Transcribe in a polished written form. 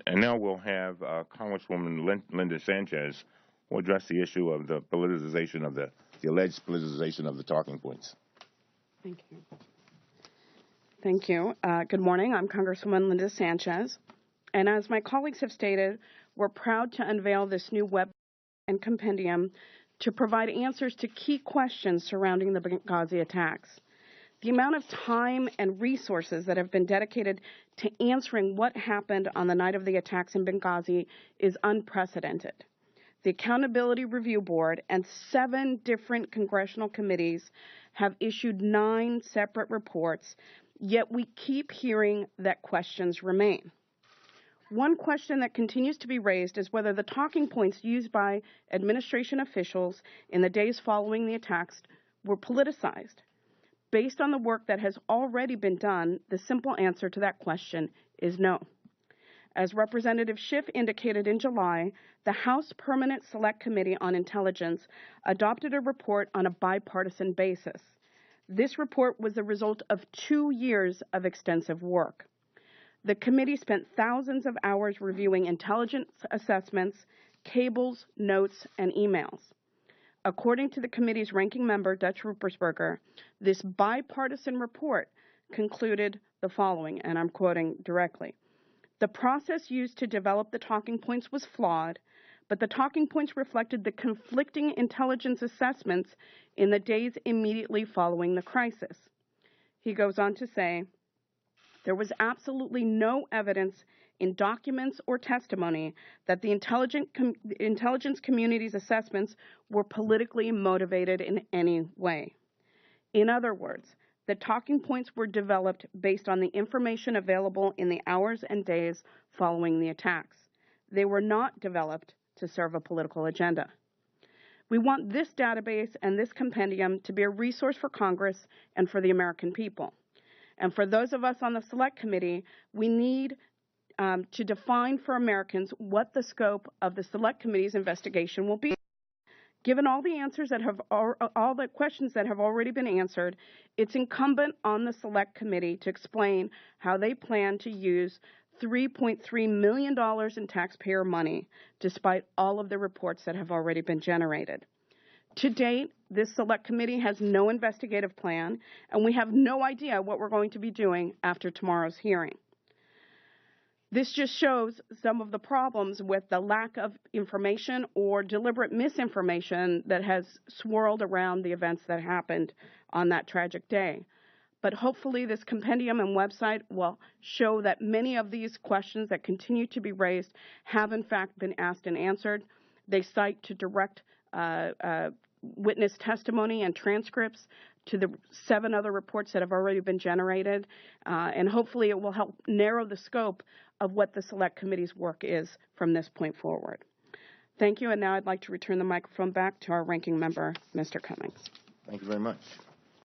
And now we'll have Congresswoman Linda Sánchez will address the issue of the politicization of the alleged politicization of the talking points. Thank you. Thank you. Good morning. I'm Congresswoman Linda Sánchez. And as my colleagues have stated, we're proud to unveil this new web and compendium to provide answers to key questions surrounding the Benghazi attacks. The amount of time and resources that have been dedicated to answering what happened on the night of the attacks in Benghazi is unprecedented. The Accountability Review Board and 7 different congressional committees have issued 9 separate reports, yet we keep hearing that questions remain. One question that continues to be raised is whether the talking points used by administration officials in the days following the attacks were politicized. Based on the work that has already been done, the simple answer to that question is no. As Representative Schiff indicated in July, the House Permanent Select Committee on Intelligence adopted a report on a bipartisan basis. This report was the result of 2 years of extensive work. The committee spent thousands of hours reviewing intelligence assessments, cables, notes, and emails. According to the committee's ranking member, Dutch Ruppersberger, this bipartisan report concluded the following, and I'm quoting directly. The process used to develop the talking points was flawed, but the talking points reflected the conflicting intelligence assessments in the days immediately following the crisis. He goes on to say, there was absolutely no evidence in documents or testimony that the intelligence community's assessments were politically motivated in any way. In other words, the talking points were developed based on the information available in the hours and days following the attacks. They were not developed to serve a political agenda. We want this database and this compendium to be a resource for Congress and for the American people. And for those of us on the Select Committee, we need to define for Americans what the scope of the Select Committee's investigation will be. Given all the answers that have all the questions that have already been answered, it's incumbent on the Select Committee to explain how they plan to use $3.3 million in taxpayer money, despite all of the reports that have already been generated. To date, this Select Committee has no investigative plan, and we have no idea what we're going to be doing after tomorrow's hearing. This just shows some of the problems with the lack of information or deliberate misinformation that has swirled around the events that happened on that tragic day. But hopefully this compendium and website will show that many of these questions that continue to be raised have in fact been asked and answered. They cite to direct witness testimony and transcripts to the 7 other reports that have already been generated, and hopefully it will help narrow the scope of what the Select Committee's work is from this point forward. Thank you, and now I'd like to return the microphone back to our ranking member, Mr. Cummings. Thank you very much.